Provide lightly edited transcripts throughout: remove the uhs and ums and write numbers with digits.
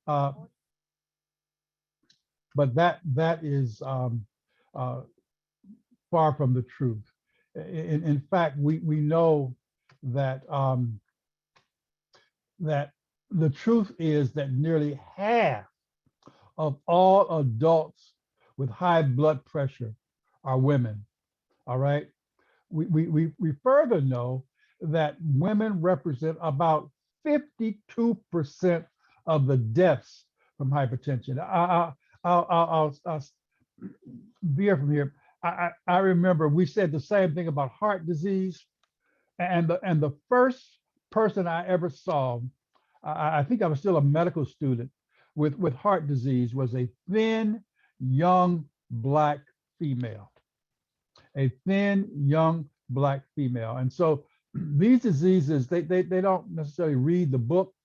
uh, but that is uh, far from the truth. In fact, we know that that the truth is that nearly half of all adults with high blood pressure are women. All right. We further know that women represent about 52% of the deaths from hypertension. I'll veer from here. I remember we said the same thing about heart disease, and the first person I ever saw, I think I was still a medical student with heart disease, was a thin, young black female, a thin, young black female. And so these diseases, they don't necessarily read the books,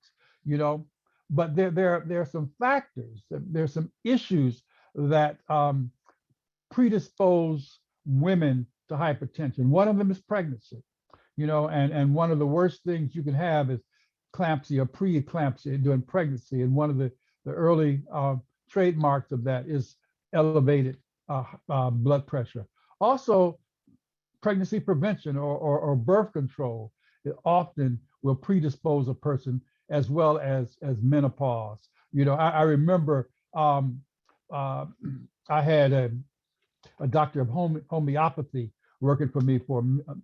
you know, but there are some factors, there's some issues that predispose women to hypertension. One of them is pregnancy, you know, and one of the worst things you can have is eclampsia or preeclampsia during pregnancy. And one of the early trademarks of that is elevated blood pressure. Also, pregnancy prevention or birth control, it often will predispose a person, as well as menopause. You know, I remember uh, I had a doctor of homeopathy working for me for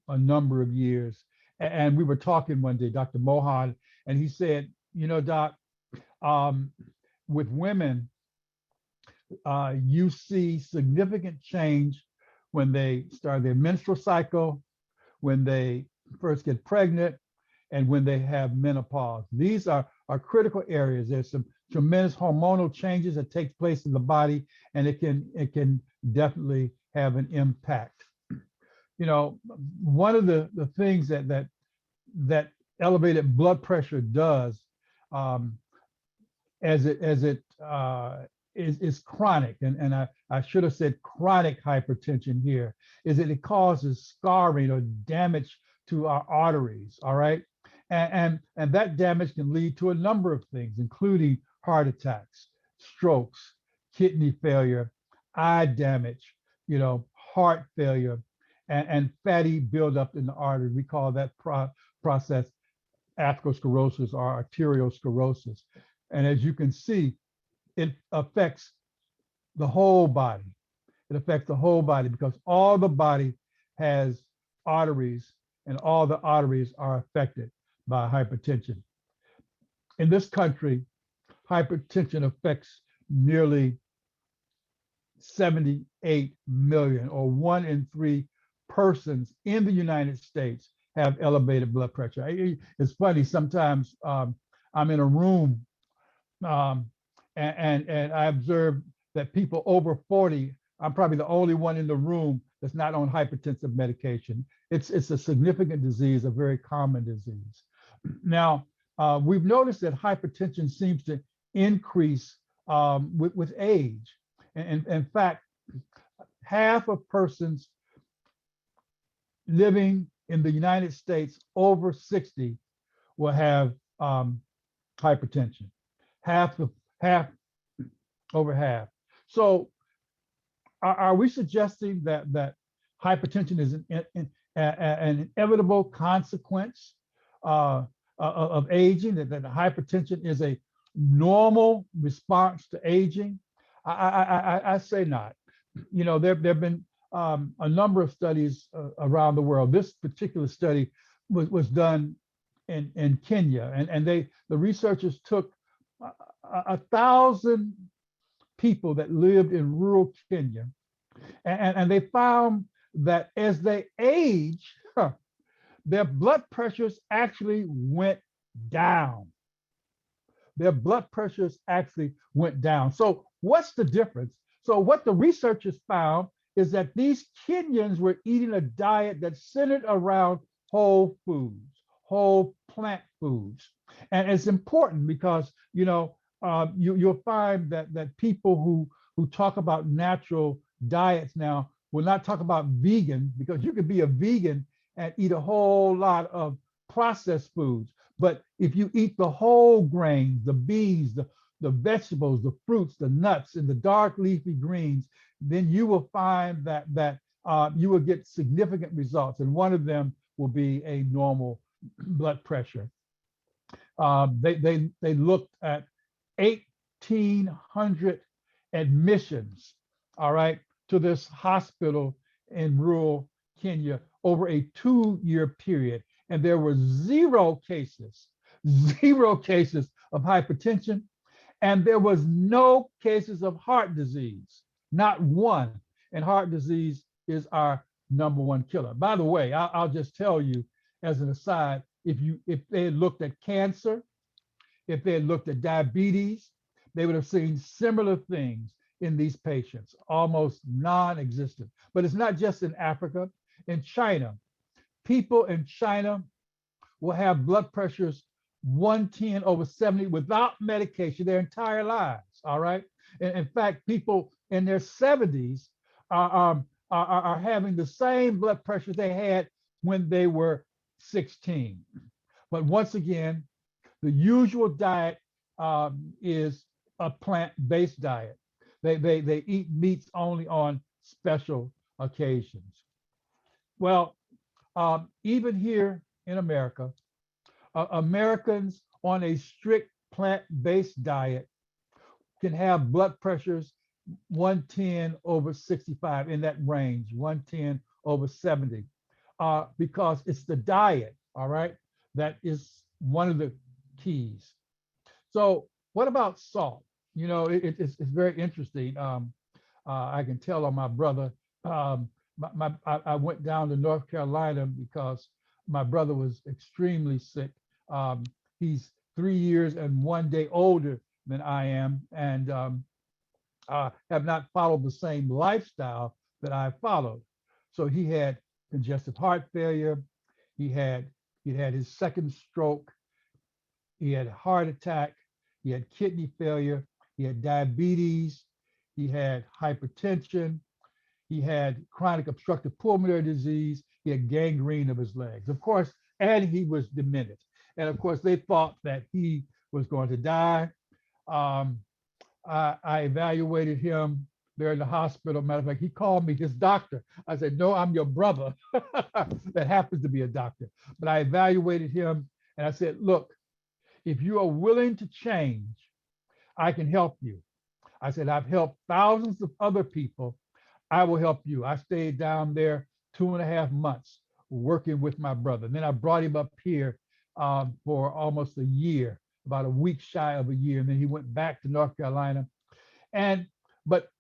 a number of years. And we were talking one day, Dr. Mohan, and he said, you know, Doc, um, with women, you see significant change when they start their menstrual cycle, when they first get pregnant, and when they have menopause. These are critical areas. There's some tremendous hormonal changes that take place in the body, and it can definitely have an impact. You know, one of the things that elevated blood pressure does, um, as it is chronic, and I should have said chronic hypertension here, is that it causes scarring or damage to our arteries, all right? And that damage can lead to a number of things, including heart attacks, strokes, kidney failure, eye damage, you know, heart failure, and fatty buildup in the artery. We call that process atherosclerosis or arteriosclerosis. And as you can see, it affects the whole body. It affects the whole body because all the body has arteries, and all the arteries are affected by hypertension. In this country, hypertension affects nearly 78 million, or 1 in 3 persons in the United States have elevated blood pressure. It's funny, sometimes I'm in a room um, and I observe that people over 40, I'm probably the only one in the room that's not on hypertensive medication. It's a significant disease, a very common disease. Now, we've noticed that hypertension seems to increase with age. And in fact, half of persons living in the United States over 60 will have hypertension. Half, over half. So are we suggesting that hypertension is an inevitable consequence of aging, that hypertension is a normal response to aging? I say not. You know, there have been a number of studies around the world. This particular study was done in Kenya, and the researchers took 1,000 people that lived in rural Kenya, and they found that as they age, their blood pressures actually went down. Their blood pressures actually went down. So what's the difference? So what the researchers found is that these Kenyans were eating a diet that's centered around whole foods, whole plant foods. And it's important because, you know, you'll find that people who talk about natural diets now will not talk about vegan, because you could be a vegan and eat a whole lot of processed foods. But if you eat the whole grains, the beans, the vegetables, the fruits, the nuts, and the dark leafy greens, then you will find that you will get significant results. And one of them will be a normal blood pressure. They looked at 1,800 admissions, all right, to this hospital in rural Kenya over a 2-year period. And there were zero cases of hypertension, and there was no cases of heart disease, not one. And heart disease is our number one killer. By the way, I'll just tell you as an aside, if they had looked at cancer, if they had looked at diabetes, they would have seen similar things in these patients, almost non-existent. But it's not just in Africa. In China, people in China will have blood pressures 110/70 without medication their entire lives, all right? And in fact, people in their 70s are having the same blood pressure they had when they were 16. But once again, the usual diet is a plant-based diet. They eat meats only on special occasions. Well, even here in America, Americans on a strict plant-based diet can have blood pressures 110/65 in that range, 110/70, because it's the diet, all right, that is one of the keys. So what about salt? You know, it's very interesting. I can tell on my brother. I went down to North Carolina because my brother was extremely sick. He's 3 years and 1 day older than I am, and have not followed the same lifestyle that I followed. So he had congestive heart failure. He had his second stroke. He had a heart attack. He had kidney failure. He had diabetes. He had hypertension. He had chronic obstructive pulmonary disease. He had gangrene of his legs, of course, and he was demented. And of course, they thought that he was going to die. I evaluated him there in the hospital. Matter of fact, he called me his doctor. I said, no, I'm your brother. That happens to be a doctor. But I evaluated him and I said, look, if you are willing to change, I can help you. I said, I've helped thousands of other people. I will help you. I stayed down there 2.5 months working with my brother. And then I brought him up here for almost a year, about a week shy of a year. And then he went back to North Carolina. But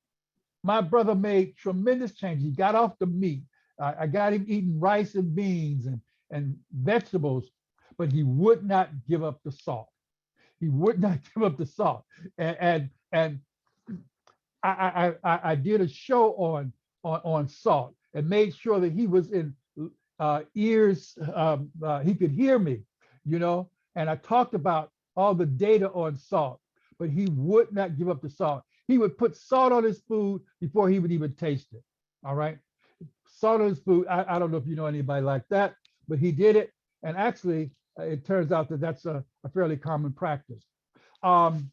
my brother made tremendous changes. He got off the meat. I got him eating rice and beans and vegetables, but he would not give up the salt. He would not give up the salt. And I did a show on salt and made sure that he was in ears, he could hear me, you know, and I talked about all the data on salt, but he would not give up the salt. He would put salt on his food before he would even taste it, all right? Salt on his food, I don't know if you know anybody like that, but he did it. And actually, it turns out that that's a fairly common practice. And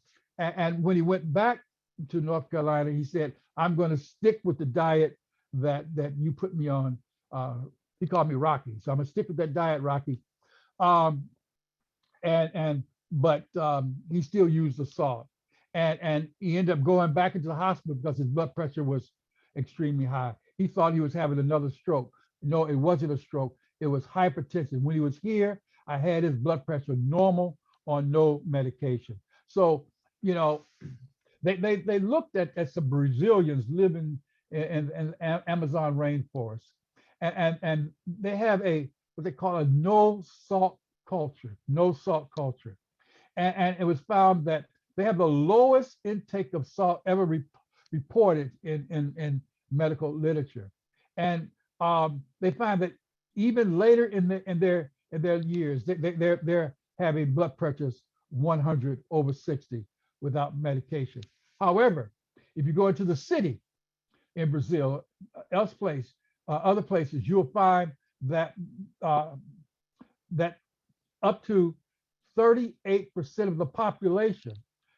when he went back to North Carolina, he said, I'm going to stick with the diet that you put me on. He called me Rocky. So I'm going to stick with that diet, Rocky. But he still used the salt. And he ended up going back into the hospital because his blood pressure was extremely high. He thought he was having another stroke. No, it wasn't a stroke. It was hypertension. When he was here, I had his blood pressure normal on no medication. So, you know, they looked at some Brazilians living in Amazon rainforest, and they have what they call a no salt culture, and it was found that they have the lowest intake of salt ever reported in medical literature, and they find that even later in their years, they're having blood pressures 100/60 without medication. However, if you go into the city in Brazil, other places, you'll find that that up to 38% of the population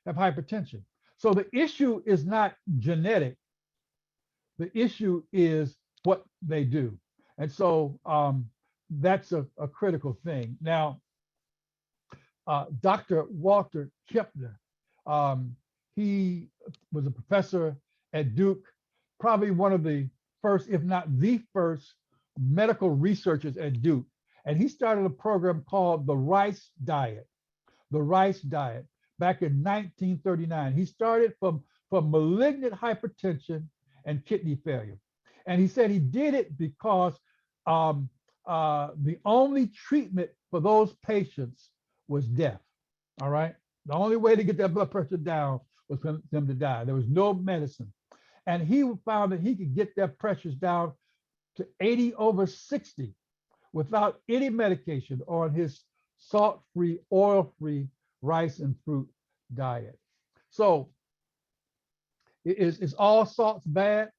have hypertension. So the issue is not genetic. The issue is what they do. And so that's a critical thing. Now, Dr. Walter Kempner, he was a professor at Duke, probably one of the first, if not the first, medical researchers at Duke. And he started a program called the Rice Diet, back in 1939. He started from malignant hypertension and kidney failure. And he said he did it because the only treatment for those patients was death. All right. The only way to get that blood pressure down was for them to die. There was no medicine. And he found that he could get their pressures down to 80/60 without any medication on his salt-free, oil-free rice and fruit diet. So is all salts bad?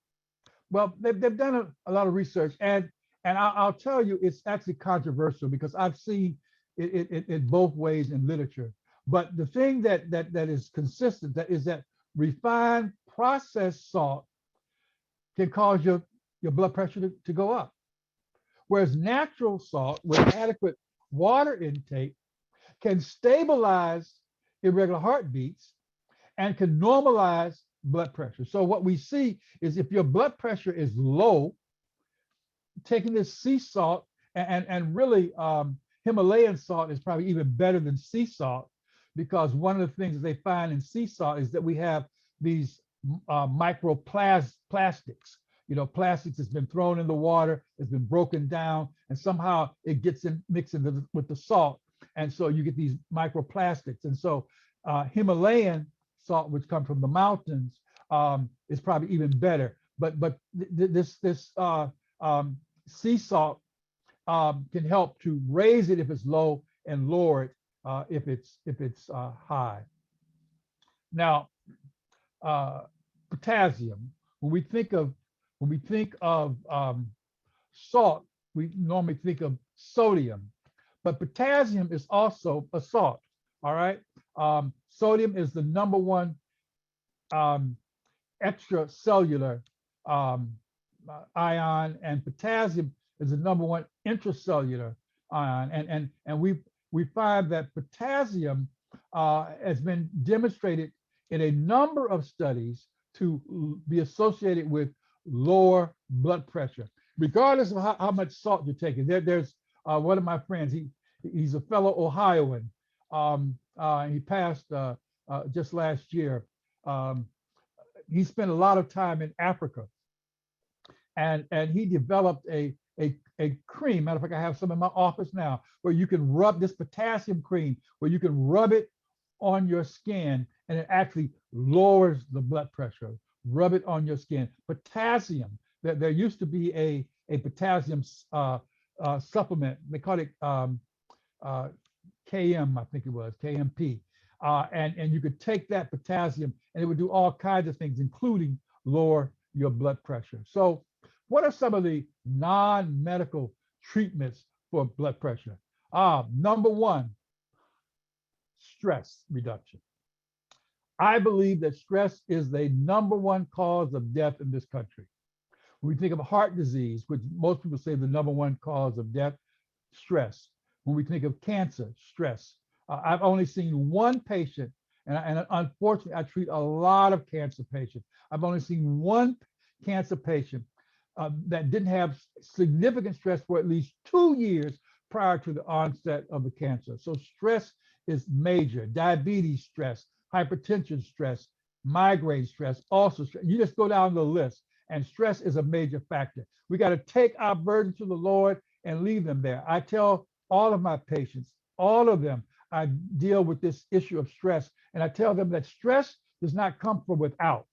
Well, they've done a lot of research, and I'll tell you, it's actually controversial because I've seen it both ways in literature. But the thing that is consistent is that refined processed salt can cause your blood pressure to go up. Whereas natural salt with adequate water intake can stabilize irregular heartbeats and can normalize blood pressure. So what we see is if your blood pressure is low, taking this sea salt and really Himalayan salt is probably even better than sea salt, because one of the things that they find in sea salt is that we have these microplastics. You know, plastics has been thrown in the water, it's been broken down, and somehow it gets mixed with the salt. And so you get these microplastics. And so Himalayan salt, which come from the mountains, is probably even better. But this sea salt can help to raise it if it's low and lower it if it's high. Now, potassium. When we think of salt, we normally think of sodium, but potassium is also a salt. All right. Sodium is the number one extracellular ion, and potassium is the number one intracellular ion. And we find that potassium has been demonstrated in a number of studies to be associated with lower blood pressure, regardless of how much salt you're taking. There's one of my friends, he's a fellow Ohioan. He passed just last year. He spent a lot of time in Africa, and he developed a cream. Matter of fact, I have some in my office now, where you can rub this potassium cream, where you can rub it on your skin, and it actually lowers the blood pressure. Rub it on your skin. Potassium. There used to be a potassium supplement. They called it KM, I think it was KMP, and you could take that potassium, and it would do all kinds of things, including lower your blood pressure. So, what are some of the non-medical treatments for blood pressure? Number one, stress reduction. I believe that stress is the number one cause of death in this country. When we think of heart disease, which most people say the number one cause of death, stress. When we think of cancer, stress. I've only seen one patient, and unfortunately, I treat a lot of cancer patients. I've only seen one cancer patient that didn't have significant stress for at least 2 years prior to the onset of the cancer. So stress is major. Diabetes stress, hypertension stress, migraine stress, also stress. You just go down the list, and stress is a major factor. We got to take our burden to the Lord and leave them there. I tell all of my patients, all of them, I deal with this issue of stress, and I tell them that stress does not come from without.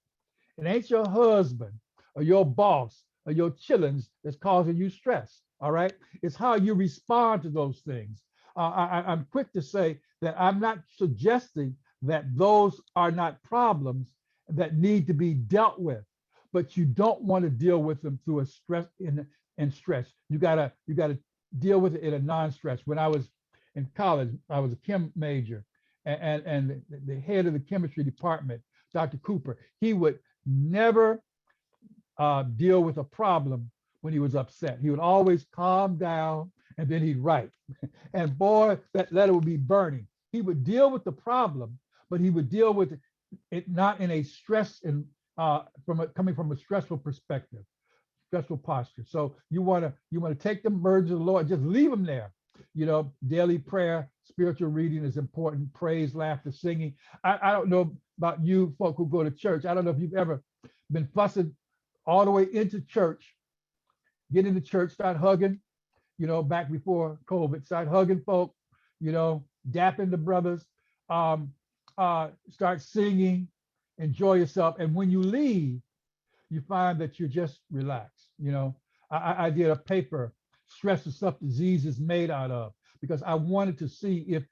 It ain't your husband or your boss or your chillins that's causing you stress. All right, it's how you respond to those things. I'm quick to say that I'm not suggesting that those are not problems that need to be dealt with, but you don't want to deal with them through a stress in stress. You gotta deal with it in a non-stress. When I was in college. I was a chem major, and the head of the chemistry department, Dr. Cooper, he would never deal with a problem when he was upset. He would always calm down and then he'd write. And boy, that letter would be burning. He would deal with the problem, but he would deal with it not in a stress and coming from a stressful perspective, stressful posture. So you want to take the burdens of the Lord, just leave them there. Daily prayer, spiritual reading is important. Praise, laughter, singing. I don't know about you folk who go to church. I don't know if you've ever been fussing all the way into church, get into church, start hugging, back before COVID, start hugging folk, dapping the brothers, start singing, enjoy yourself. And when you leave, you find that you're just relaxed. I did a paper, stress is stuff disease is made out of, because I wanted to see if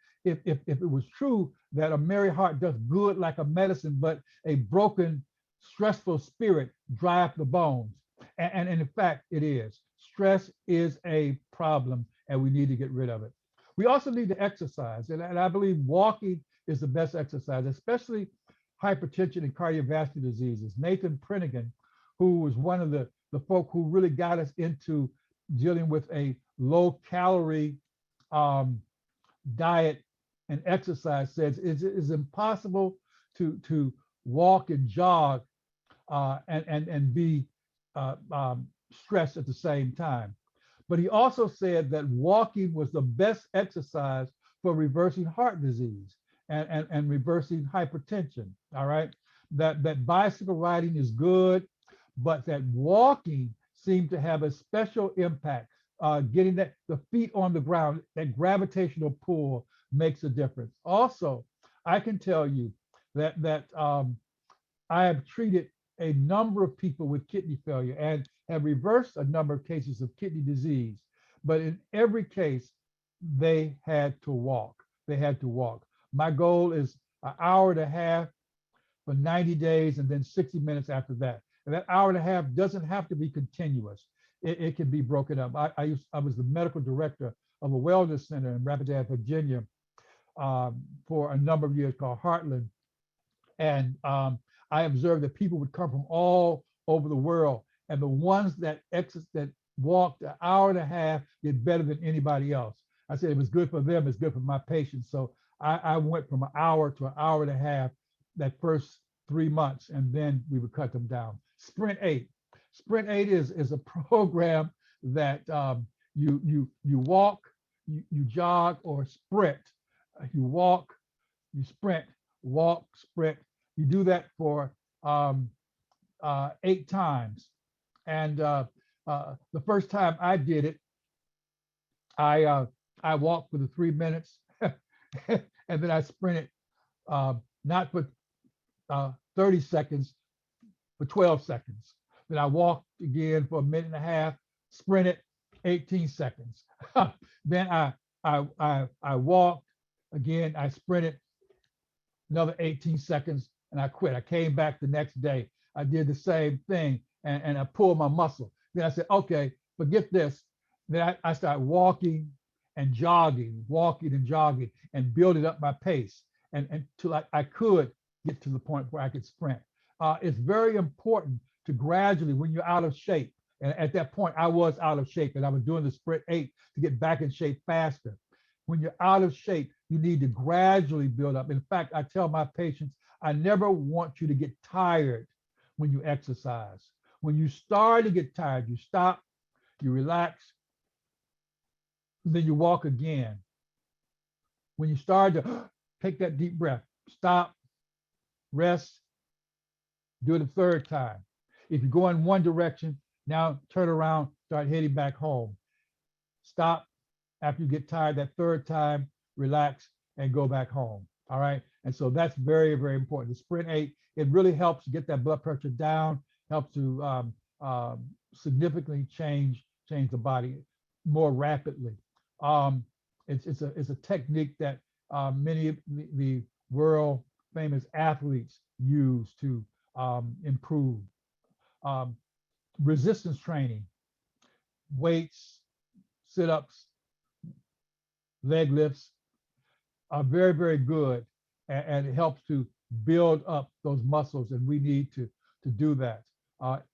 it was true that a merry heart does good like a medicine, but a broken, stressful spirit dry up the bones. And in fact, it is. Stress is a problem, and we need to get rid of it. We also need to exercise, and I believe walking is the best exercise, especially hypertension and cardiovascular diseases. Nathan Prenigan, who was one of the folk who really got us into dealing with a low calorie diet and exercise, says it is impossible to walk and jog and be stressed at the same time. But he also said that walking was the best exercise for reversing heart disease and reversing hypertension. All right, that bicycle riding is good, but that walking seemed to have a special impact. Getting the feet on the ground, that gravitational pull makes a difference. Also, I can tell you that I have treated a number of people with kidney failure and have reversed a number of cases of kidney disease. But in every case, they had to walk. They had to walk. My goal is an hour and a half for 90 days and then 60 minutes after that. And that hour and a half doesn't have to be continuous. It can be broken up. I was the medical director of a wellness center in Rapidan, Virginia, for a number of years called Heartland. And I observed that people would come from all over the world, and the ones that walked an hour and a half did better than anybody else. I said it was good for them, it's good for my patients. So I went from an hour to an hour and a half that first 3 months, and then we would cut them down. Sprint 8. Sprint 8 is a program that you walk, you jog, or sprint. You walk, you sprint, walk, sprint. You do that for 8 times. And the first time I did it, I walked for the 3 minutes, and then I sprinted not for 30 seconds, for 12 seconds. Then I walked again for a minute and a half, sprinted 18 seconds. Then I walked again, I sprinted another 18 seconds, and I quit. I came back the next day. I did the same thing, and I pulled my muscle. Then I said, okay, forget this. Then I started walking and jogging, and building up my pace, and until I could get to the point where I could sprint. It's very important to gradually, when you're out of shape, and at that point I was out of shape, and I was doing the sprint 8 to get back in shape faster. When you're out of shape, you need to gradually build up. In fact, I tell my patients, I never want you to get tired when you exercise. When you start to get tired, you stop, you relax, then you walk again. When you start to take that deep breath, stop, rest, do it a third time. If you go in one direction, now turn around, start heading back home. Stop after you get tired that third time, relax, and go back home. All right. And so that's very, very important. The Sprint 8, it really helps get that blood pressure down, helps to significantly change the body more rapidly. It's a technique that many of the world famous athletes use to improve. Resistance training, weights, sit-ups, leg lifts are very, very good. And it helps to build up those muscles. And we need to do that.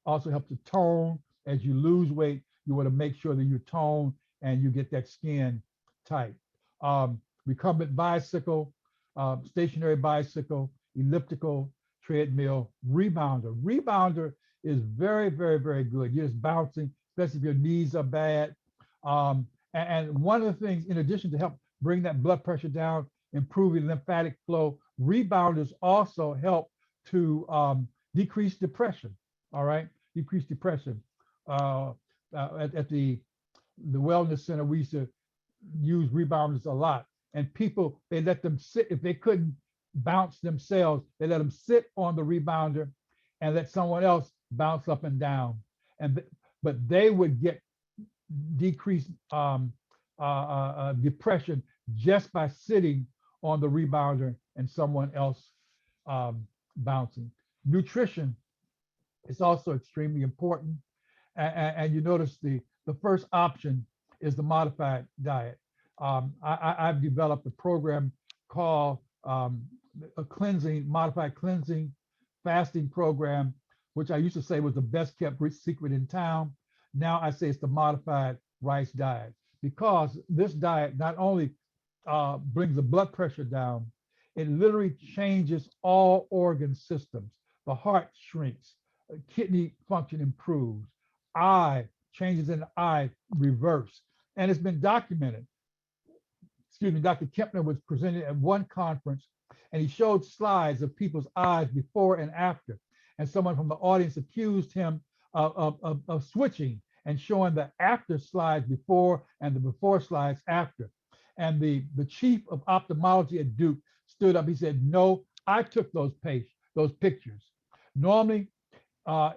Also helps to tone. As you lose weight, you want to make sure that you tone and you get that skin tight. Recumbent bicycle, stationary bicycle, elliptical, treadmill, rebounder. Rebounder is very, very, very good. You're just bouncing, especially if your knees are bad. And one of the things, in addition to help bring that blood pressure down, improving lymphatic flow, rebounders also help to decrease depression. All right, decrease depression. At the wellness center, we used to use rebounders a lot, and people, they let them sit. If they couldn't bounce themselves, they let them sit on the rebounder and let someone else bounce up and down. And but they would get decreased depression just by sitting on the rebounder and someone else bouncing. Nutrition is also extremely important. And you notice the first option is the modified diet. I've developed a program called a modified cleansing fasting program, which I used to say was the best kept secret in town. Now I say it's the modified rice diet, because this diet not only brings the blood pressure down, it literally changes all organ systems. The heart shrinks, kidney function improves, changes in the eye reverse. And it's been documented. Excuse me, Dr. Kempner was presented at one conference and he showed slides of people's eyes before and after. And someone from the audience accused him of switching and showing the after slides before and the before slides after. And the chief of ophthalmology at Duke stood up. He said, "No, I took those pictures. Normally,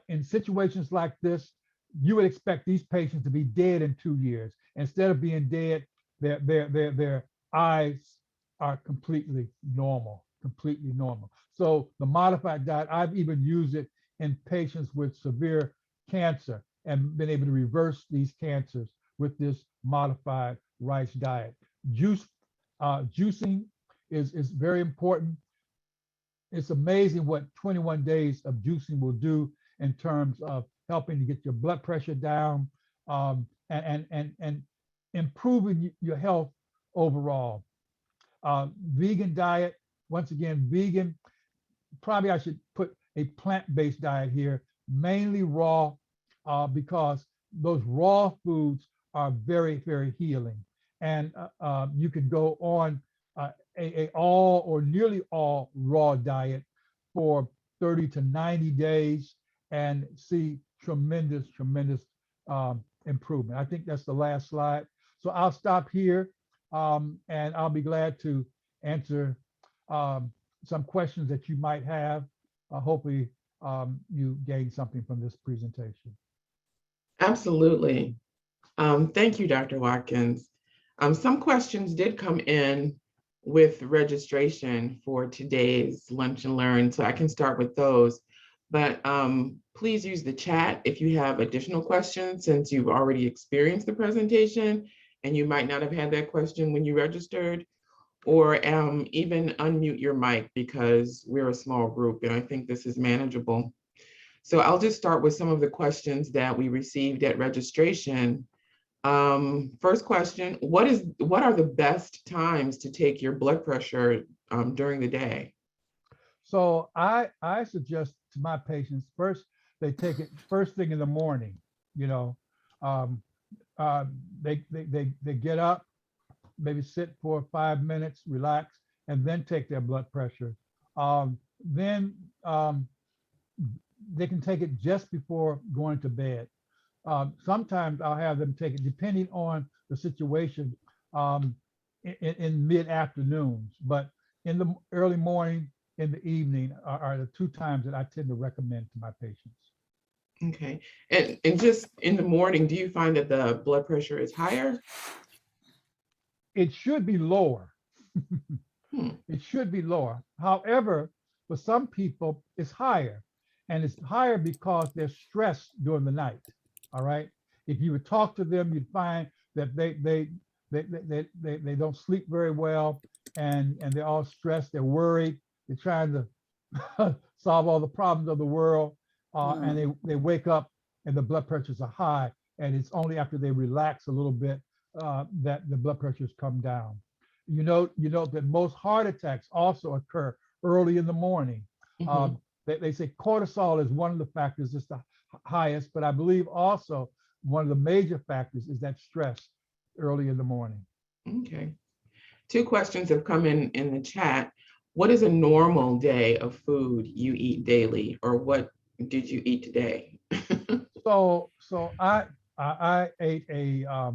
in situations like this, you would expect these patients to be dead in 2 years. Instead of being dead, their eyes are completely normal, completely normal." So the modified diet, I've even used it in patients with severe cancer and been able to reverse these cancers with this modified rice diet. Juicing is very important. It's amazing what 21 days of juicing will do in terms of helping to get your blood pressure down, and improving your health overall. Vegan diet, once again, vegan, probably I should put a plant-based diet here, mainly raw, because those raw foods are very, very healing. And you could go on a all or nearly all raw diet for 30 to 90 days and see tremendous, tremendous improvement. I think that's the last slide. So I'll stop here, and I'll be glad to answer some questions that you might have. Hopefully you gain something from this presentation. Absolutely. Thank you, Dr. Watkins. Some questions did come in with registration for today's Lunch and Learn, so I can start with those. But please use the chat if you have additional questions, since you've already experienced the presentation and you might not have had that question when you registered, or even unmute your mic because we're a small group and I think this is manageable. So I'll just start with some of the questions that we received at registration. First question, what are the best times to take your blood pressure during the day? So I suggest to my patients, first, they take it first thing in the morning. They get up, maybe sit for 5 minutes, relax, and then take their blood pressure. Then they can take it just before going to bed. Sometimes I'll have them take it, depending on the situation, in mid-afternoons, but in the early morning, in the evening are the two times that I tend to recommend to my patients. Okay, and just in the morning, do you find that the blood pressure is higher? It should be lower. It should be lower. However, for some people, it's higher. And it's higher because they're stressed during the night. All right. If you would talk to them, you'd find that they don't sleep very well, and they're all stressed, they're worried, they're trying to solve all the problems of the world, and they wake up and the blood pressures are high, and it's only after they relax a little bit that the blood pressures come down. You know that most heart attacks also occur early in the morning. Mhm. They say cortisol is one of the factors, it's the highest, but I believe also one of the major factors is that stress early in the morning. Okay. Two questions have come in the chat. What is a normal day of food you eat daily, or what did you eat today? So I ate a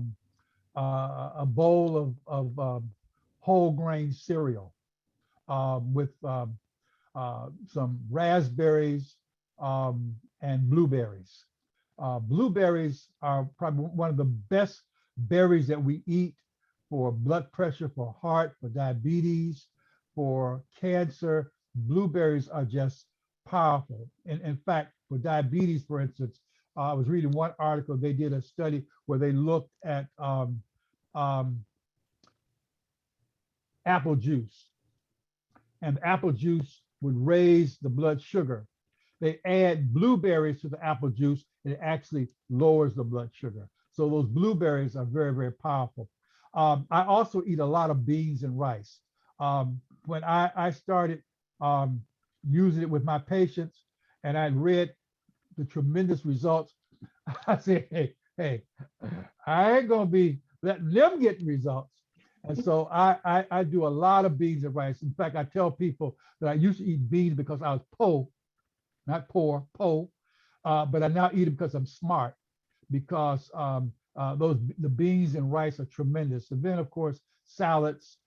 bowl of whole grain cereal with some raspberries and blueberries. Blueberries are probably one of the best berries that we eat for blood pressure, for heart, for diabetes, for cancer. Blueberries are just powerful. And in fact, for diabetes, for instance, I was reading one article, they did a study where they looked at um, apple juice, and apple juice would raise the blood sugar. They add blueberries to the apple juice, and it actually lowers the blood sugar. So those blueberries are very, very powerful. I also eat a lot of beans and rice. When I started um, using it with my patients, and I read the tremendous results, I said, hey, I ain't gonna be letting them get results. And so I do a lot of beans and rice. In fact, I tell people that I used to eat beans because I was poor, not poor, poor, but I now eat them because I'm smart, because those the beans and rice are tremendous. And then of course salads,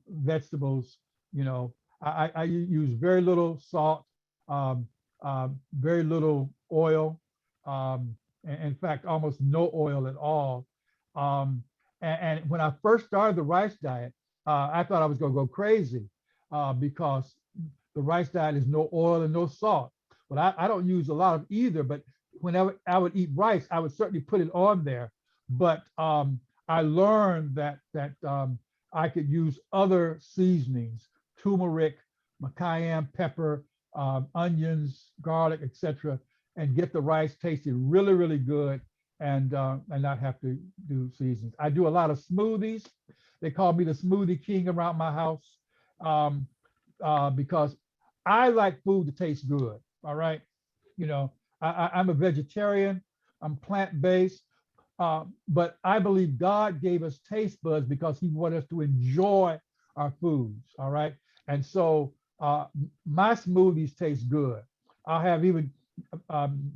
vegetables. You know, I use very little salt, um, very little oil. In fact, almost no oil at all. Um, and when I first started the rice diet, I thought I was going to go crazy because the rice diet is no oil and no salt. But I don't use a lot of either. But whenever I would eat rice, I would certainly put it on there. But I learned that I could use other seasonings, turmeric, cayenne pepper, onions, garlic, etc., and get the rice tasting really, really good, and not have to do seasonings. I do a lot of smoothies. They call me the smoothie king around my house um, because I like food to taste good. All right, you know, I'm a vegetarian. I'm plant-based, but I believe God gave us taste buds because He wanted us to enjoy our foods. All right, and so my smoothies taste good. I'll have even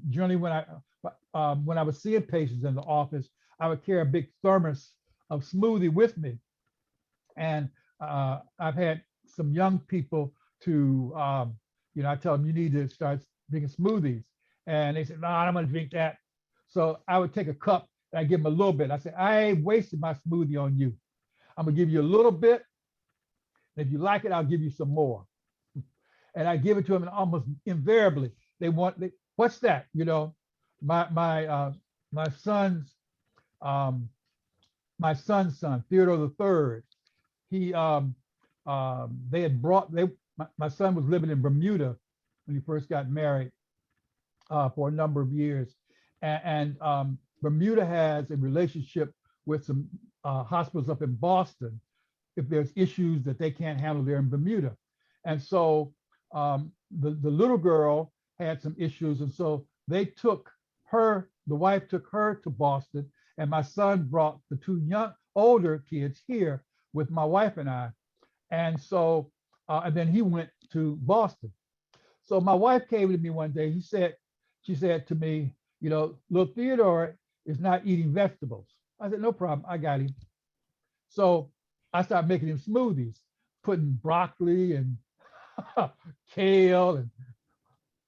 generally when I was seeing patients in the office, I would carry a big thermos of smoothie with me, and I've had some young people to, I tell them you need to start drinking smoothies, and they said, "No, I'm gonna drink that." So I would take a cup and I give them a little bit. I said, "I ain't wasting my smoothie on you. I'm gonna give you a little bit. If you like it, I'll give you some more." And I give it to them, and almost invariably what's that? My son's um, my son's son, Theodore the third. He they had brought my son was living in Bermuda when he first got married for a number of years, and Bermuda has a relationship with some hospitals up in Boston if there's issues that they can't handle there in Bermuda. And so the little girl had some issues. And so the wife took her to Boston, and my son brought the two older kids here with my wife and I. And so, and then he went to Boston. So my wife came to me one day. She said to me, little Theodore is not eating vegetables. I said, no problem. I got him. So I started making him smoothies, putting broccoli and kale and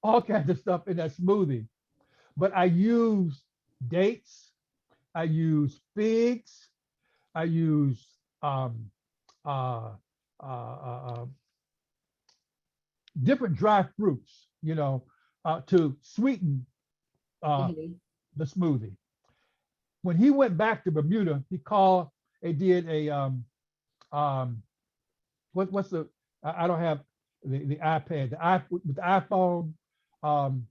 all kinds of stuff in that smoothie. But I use dates, I use figs, I use um, uh, uh, different dry fruits, to sweeten uh, Mhm. the smoothie. When he went back to Bermuda, he called they did a what's the I don't have the iPad, with the iPhone, um,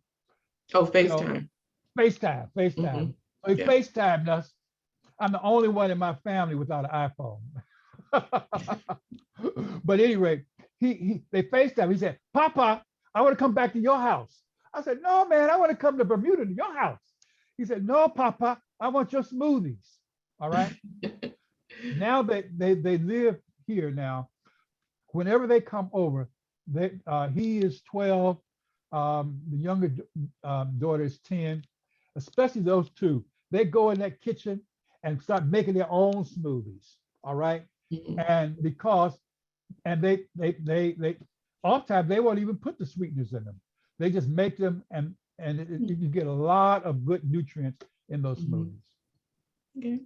Oh, you know, FaceTime. FaceTime, Hmm. FaceTime. So he Yeah. FaceTimed us. I'm the only one in my family without an iPhone. But anyway, they FaceTime. He said, Papa, I want to come back to your house. I said, no, man, I want to come to Bermuda to your house. He said, no, Papa, I want your smoothies. All right. Now they live here now. Whenever they come over, he is 12. The younger daughter is 10. Especially those two. They go in that kitchen and start making their own smoothies. All right. Mhm. And they oftentimes they won't even put the sweeteners in them. They just make them, and you get a lot of good nutrients in those Mhm. smoothies. Okay.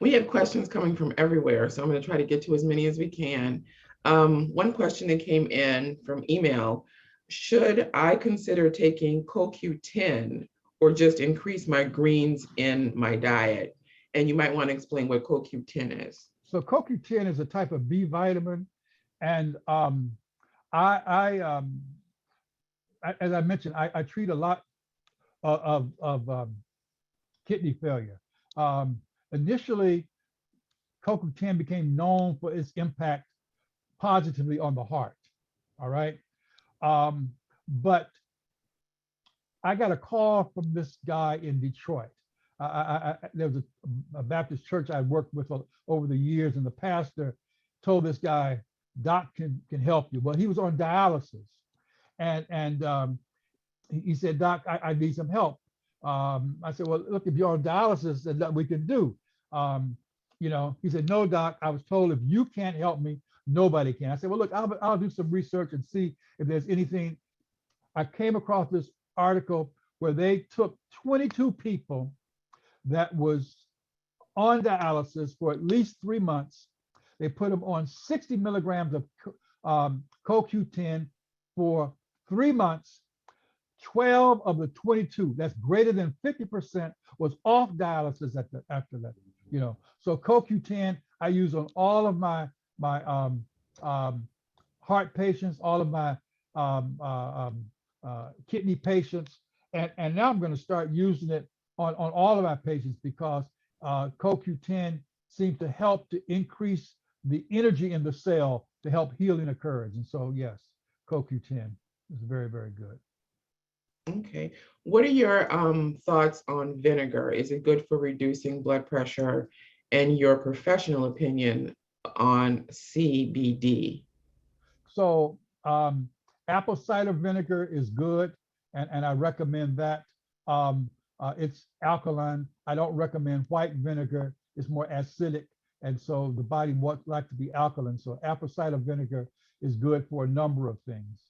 We have questions coming from everywhere, so I'm going to try to get to as many as we can. One question that came in from email: should I consider taking CoQ10 or just increase my greens in my diet? And you might want to explain what CoQ10 is. So CoQ10 is a type of B vitamin, and I as I mentioned, I treat a lot of kidney failure. Um, Initially, CoQ10 became known for its impact positively on the heart. All right. Um, but I got a call from this guy in Detroit. There was a Baptist church I worked with over the years, and the pastor told this guy, Doc can help you. Well, he was on dialysis, and he said, Doc, I need some help. I said, well, look, if you're on dialysis, there's nothing we can do. Um, he said, no, Doc, I was told if you can't help me, nobody can. I said, well, look, I'll do some research and see if there's anything. I came across this article where they took 22 people that was on dialysis for at least 3 months. They put them on 60 milligrams of CoQ10 for 3 months. 12 of the 22, that's greater than 50%, was off dialysis after that. So CoQ10 I use on all of my um, heart patients, all of my kidney patients, and now I'm going to start using it on all of my patients because CoQ10 seems to help to increase the energy in the cell to help healing occurs. And so, yes, CoQ10 is very, very good. Okay. What are your thoughts on vinegar? Is it good for reducing blood pressure? And your professional opinion on CBD? So apple cider vinegar is good, and I recommend that. Um, it's alkaline. I don't recommend white vinegar. It's more acidic, and so the body wants like to be alkaline. So apple cider vinegar is good for a number of things.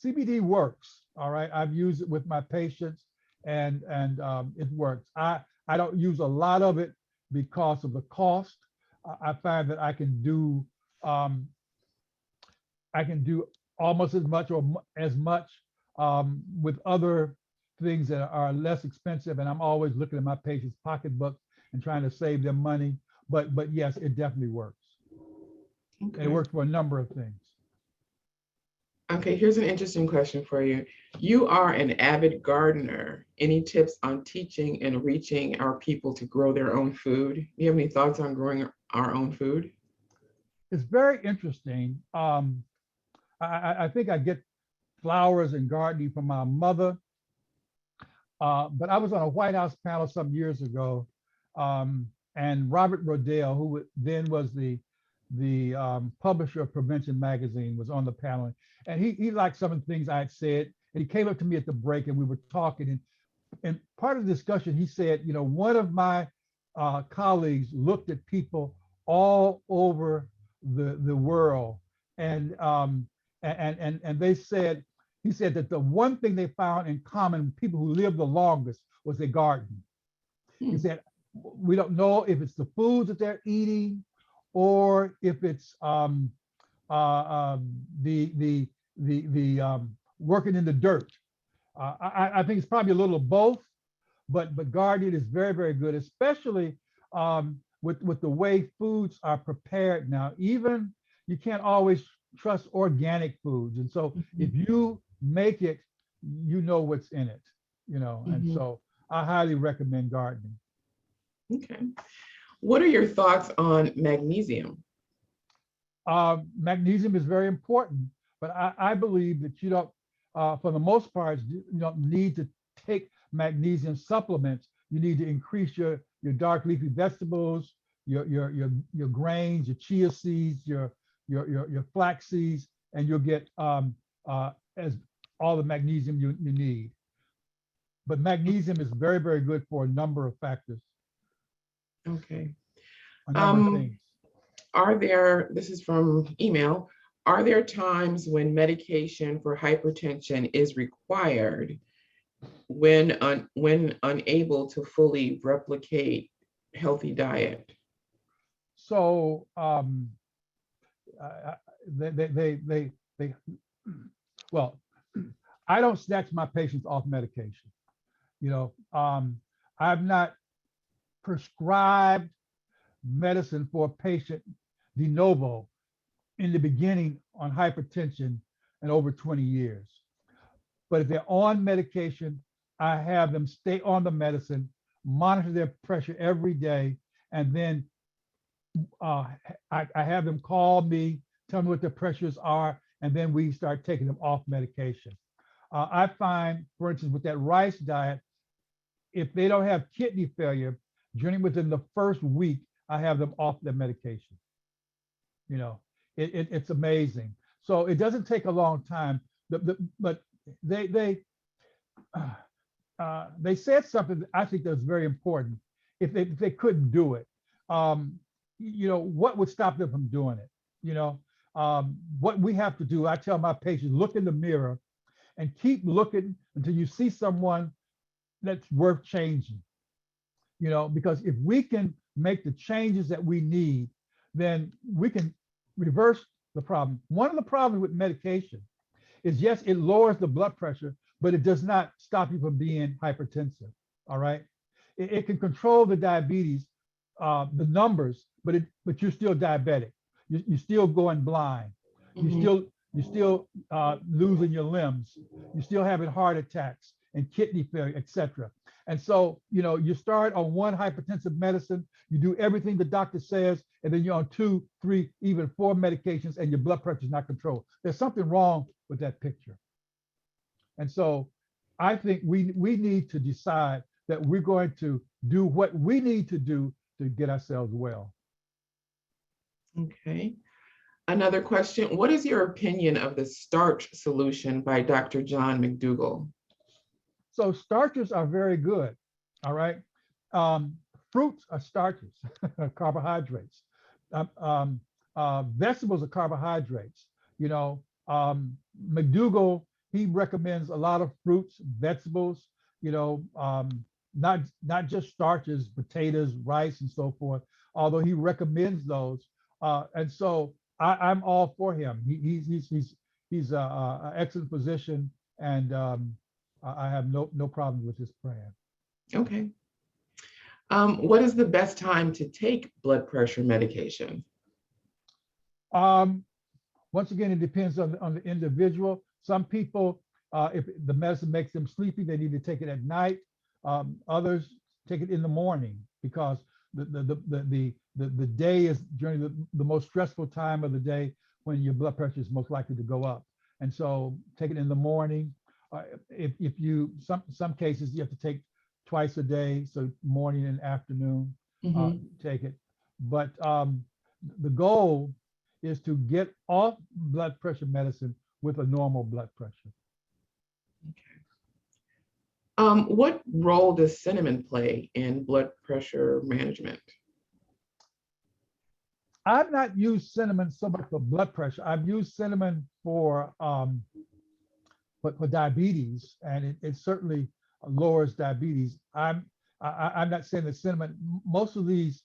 CBD works. All right, I've used it with my patients, and it works. I don't use a lot of it because of the cost. I find that um, I can do almost as much or as much with other things that are less expensive. And I'm always looking at my patients' pocketbooks and trying to save them money. But yes, it definitely works. And it Okay. works for a number of things. Okay, here's an interesting question for you. You are an avid gardener. Any tips on teaching and reaching our people to grow their own food? Do you have any thoughts on growing our own food? It's very interesting. I think I get flowers and gardening from my mother. But I was on a White House panel some years ago, and Robert Rodale, who then was the publisher of Prevention Magazine, was on the panel, and he liked some of the things I had said, and he came up to me at the break, and we were talking, and part of the discussion, he said, one of my colleagues looked at people all over the world, and they said, he said that the one thing they found in common, people who lived the longest, was their garden. He Hmm. said, we don't know if it's the foods that they're eating or if it's the working in the dirt. I think it's probably a little of both, but gardening is very, very good, especially with the way foods are prepared now. Even you can't always trust organic foods. And so if you make it, you know what's in it, and so I highly recommend gardening. Okay. What are your thoughts on magnesium? Magnesium is very important, but I believe that you don't, for the most part, you don't need to take magnesium supplements. You need to increase your dark leafy vegetables, your grains, your chia seeds, your flax seeds, and you'll get as all the magnesium you need. But magnesium is very, very good for a number of factors, Okay. a number of things. This is from email, are there times when medication for hypertension is required when unable to fully replicate healthy diet? So they well, I don't snatch my patients off medication. I've not prescribed medicine for a patient de novo in the beginning on hypertension in over 20 years. But if they're on medication, I have them stay on the medicine, monitor their pressure every day, and then I have them call me, tell me what their pressures are, and then we start taking them off medication. I find, for instance, with that rice diet, if they don't have kidney failure, generally within the first week, I have them off their medication. It's amazing. So it doesn't take a long time, but they said something that I think that's very important. If they couldn't do it, what would stop them from doing it? What we have to do, I tell my patients, look in the mirror and keep looking until you see someone that's worth changing. Because if we can make the changes that we need, then we can reverse the problem. One of the problems with medication is, yes, it lowers the blood pressure, but it does not stop you from being hypertensive. All right. It can control the diabetes, the numbers, but you're still diabetic. You're still going blind. You're still losing your limbs. You're still having heart attacks and kidney failure, etc. And so, you start on one hypertensive medicine, you do everything the doctor says, and then you're on 2, 3, even 4 medications, and your blood pressure is not controlled. There's something wrong with that picture. And so I think we need to decide that we're going to do what we need to do to get ourselves well. Okay. Another question, what is your opinion of the starch solution by Dr. John Mcdouga? So starches are very good, all right? Fruits are starches, carbohydrates. Vegetables are carbohydrates. Mcdouga, he recommends a lot of fruits, vegetables, not just starches, potatoes, rice, and so forth, although he recommends those. And so I'm all for him. He's an excellent physician, and I have no problem with his plan. Okay. What is the best time to take blood pressure medication? Once again, it depends on the individual. Some people, if the medicine makes them sleepy, they need to take it at night. Others take it in the morning because the day is generally the most stressful time of the day when your blood pressure is most likely to go up. And so take it in the morning. If you, some cases you have to take twice a day, so morning and afternoon, take it. But the goal is to get off blood pressure medicine with a normal blood pressure. Okay. What role does cinnamon play in blood pressure management? I've not used cinnamon so much for blood pressure. I've used cinnamon for diabetes, and it certainly lowers diabetes. I'm not saying that cinnamon, most of these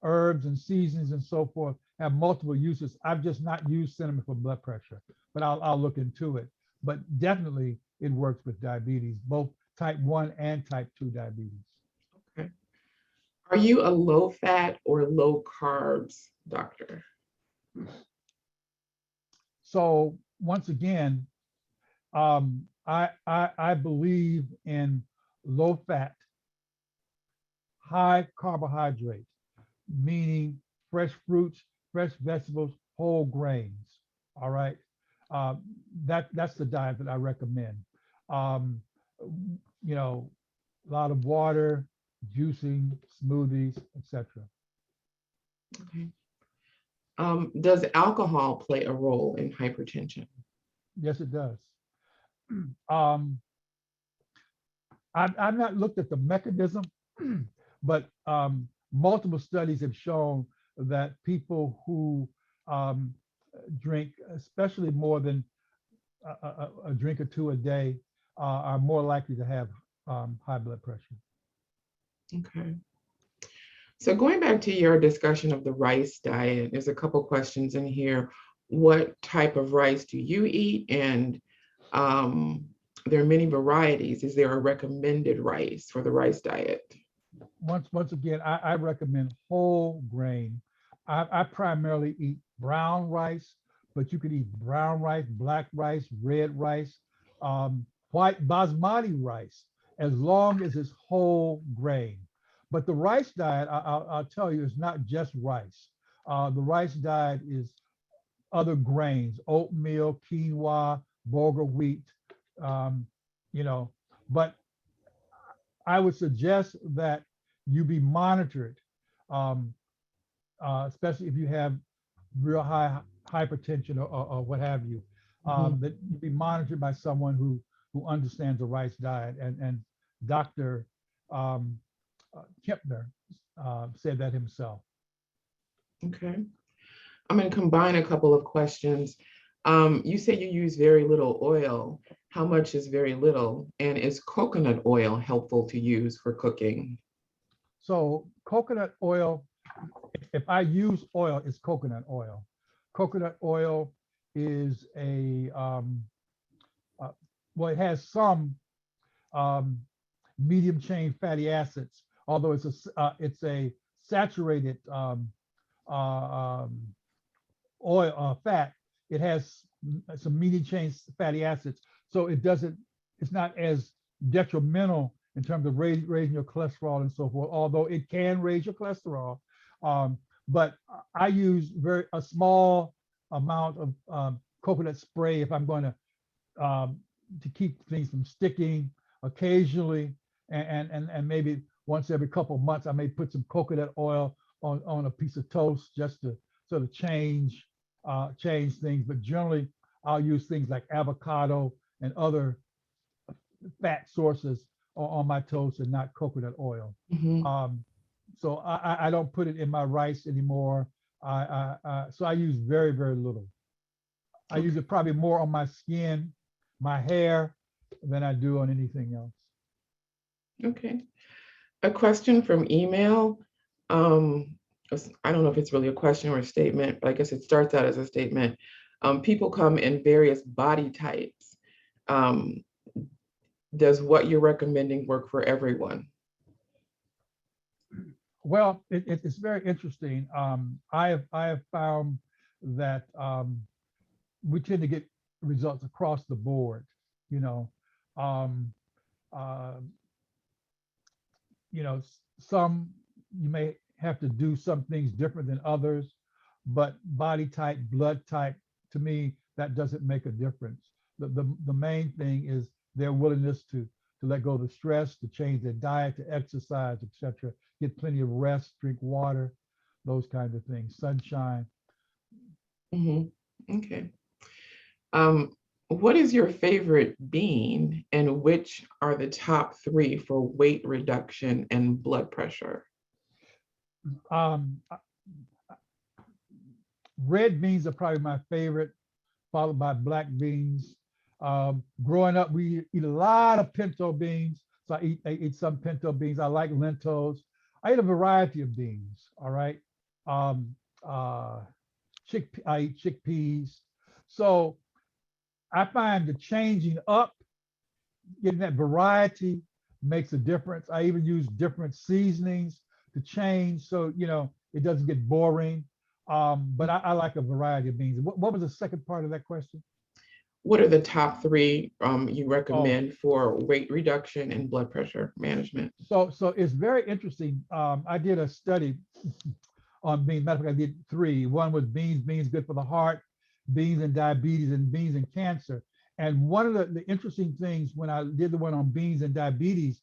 herbs and seasonings and so forth have multiple uses. I've just not used cinnamon for blood pressure, but I'll look into it. But definitely it works with diabetes, both type 1 and type 2 diabetes. Okay. Are you a low fat or low carbs doctor? So once again, I believe in low fat, high carbohydrate, meaning fresh fruits, fresh vegetables, whole grains. All right. That's the diet that I recommend. Um, you know, a lot of water, juicing, smoothies, etc. Okay. Does alcohol play a role in hypertension? Yes, it does. Um, I've not looked at the mechanism, but multiple studies have shown that people who um, drink, especially more than a drink or two a day, are more likely to have high blood pressure. Okay. So going back to your discussion of the rice diet, there's a couple questions in here. What type of rice do you eat? And there are many varieties. Is there a recommended rice for the rice diet? Once again, I recommend whole grain. I primarily eat brown rice, but you could eat brown rice, black rice, red rice, white basmati rice, as long as it's whole grain. But the rice diet, I'll tell you, is not just rice. The rice diet is other grains, oatmeal, quinoa, bulgur wheat, um, you know, but I would suggest that you be monitored, um, especially if you have real high hypertension or what have you, that you be monitored by someone who understands the rice diet. And Dr. Um, Kempner said that himself. Okay. I'm going to combine a couple of questions. You say you use very little oil. How much is very little? And is coconut oil helpful to use for cooking? So coconut oil, if I use oil, it's coconut oil. Coconut oil is well, it has some um, medium chain fatty acids, although it's a saturated um, oil fat. It has some medium chain fatty acids, so it's not as detrimental in terms of raising your cholesterol and so forth, although it can raise your cholesterol. But I use a small amount of coconut spray if I'm going to keep things from sticking occasionally, and maybe once every couple of months I may put some coconut oil on a piece of toast just to sort of change things. But generally I'll use things like avocado and other fat sources on my toast and not coconut oil. Mhm. So I don't put it in my rice anymore. So I use very little. I use it probably more on my skin, my hair, than I do on anything else. Okay. A question from email. Um, I don't know if it's really a question or a statement, but I guess it starts out as a statement. People come in various body types. Um, does what you're recommending work for everyone? Well, it's very interesting. I have found that we tend to get results across the board. You know, um, uh, some you may have to do some things different than others, but body type, blood type, to me, that doesn't make a difference. The main thing is their willingness to let go of the stress, to change their diet, to exercise, etc. Get plenty of rest, drink water, those kinds of things, sunshine. Mhm. Okay. Um, what is your favorite bean and which are the top three for weight reduction and blood pressure? Um, Red beans are probably my favorite, followed by black beans. Growing up, we eat a lot of pinto beans. So I eat some pinto beans. I like lentils. I eat a variety of beans. All right. Um, uh, I eat chickpeas. So I find the changing up getting that variety makes a difference. I even use different seasonings to change, so it doesn't get boring. But I like a variety of beans. What was the second part of that question? What are the top three you Oh, recommend for weight reduction and blood pressure management? so it's very interesting. I did a study on beans. Matter of fact, I did three. One was beans good for the heart, beans and diabetes, and beans and cancer. And one of the interesting things when I did the one on beans and diabetes,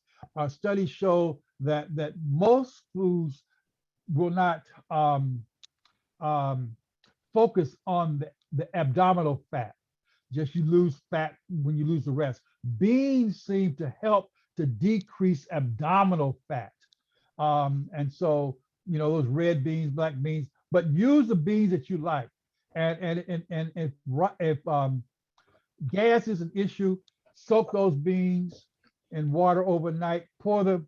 studies show that most foods will not um, focus on the abdominal fat. Just you lose fat when you lose the rest. Beans seem to help to decrease abdominal fat. And so, those red beans, black beans, but use the beans that you like. And if gas is an issue, soak those beans in water overnight, pour the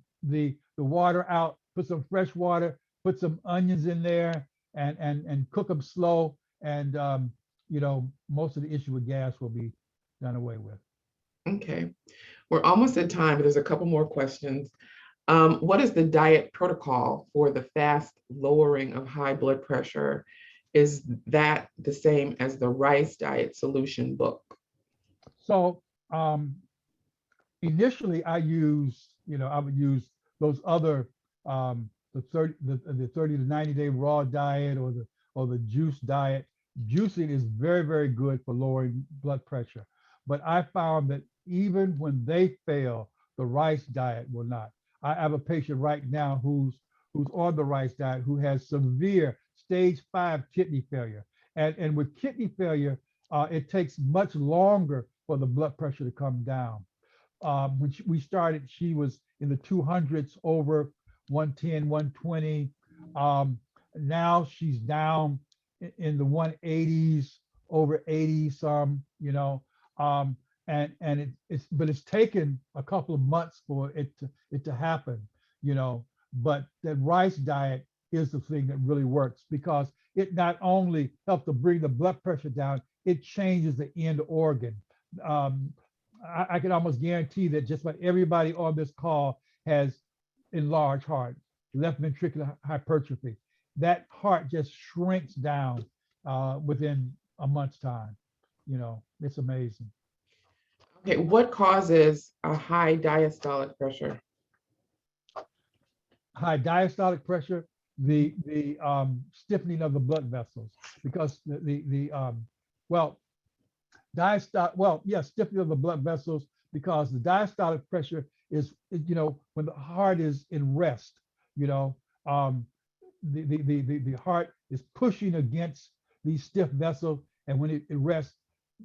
water out, put some fresh water, put some onions in there, and cook them slow. And most of the issue with gas will be done away with. Okay, we're almost at time, but there's a couple more questions. What is the diet protocol for the fast lowering of high blood pressure? Is that the same as the rice diet solution book? So initially I would use those other the 30 to 90 day raw diet or the juice diet. Juicing is very, very good for lowering blood pressure. But I found that even when they fail, the rice diet will not. I have a patient right now who's on the rice diet who has severe stage 5 kidney failure. And with kidney failure, it takes much longer for the blood pressure to come down. When we started, she was in the 200s, over 110, 120. Now she's down in the 180s, over 80 some, and it's taken a couple of months for it to happen, but that rice diet is the thing that really works because it not only helps to bring the blood pressure down, it changes the end organ. I can almost guarantee that just about everybody on this call has enlarged heart, left ventricular hypertrophy. That heart just shrinks down within a month's time. It's amazing. Okay, what causes a high diastolic pressure? High diastolic pressure, the stiffening of the blood vessels, because stiffening of the blood vessels, because the diastolic pressure is, when the heart is in rest, the heart is pushing against these stiff vessels, and when it rests,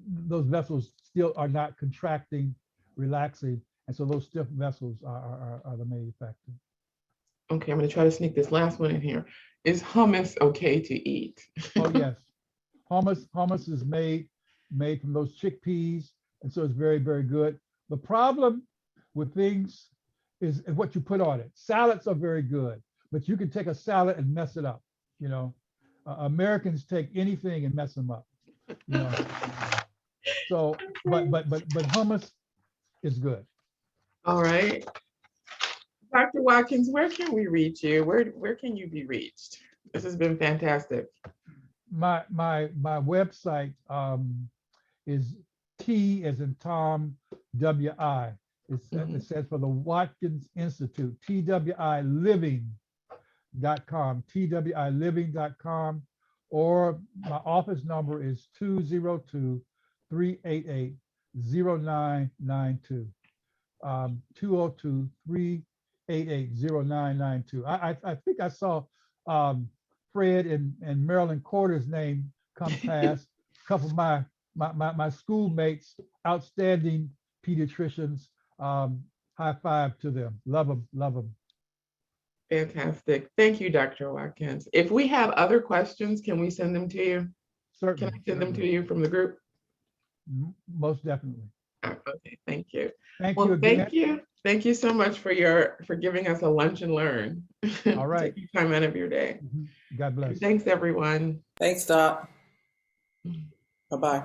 those vessels still are not contracting, relaxing, and so those stiff vessels are the main factor. Okay, I'm going to try to sneak this last one in here. Is hummus okay to eat? Oh yes, hummus is made from those chickpeas, and so it's very, very good. The problem with things is what you put on it. Salads are very good, but you can take a salad and mess it up. Americans take anything and mess them up. So, but hummus is good. All right. Dr. Watkins, where can we reach you? Where can you be reached? This has been fantastic. My website is T as in Tom, WI. It says for the Watkins Institute, TWILiving.com, TWILiving.com, or my office number is 202-388-0992. 202-388-0992. I think I saw Fred and Marilyn Corder's name come past. A couple of my schoolmates, outstanding pediatricians. High five to them. Love them, love them. Fantastic. Thank you, Dr. Watkins. If we have other questions, can we send them to you? Certainly. Can I send them to you from the group? Most definitely. Okay, thank you. Thank you again. Thank you. Thank you so much for giving us a lunch and learn. All right. Taking time out of your day. God bless. Thanks, everyone. Thanks, Doc. Bye-bye.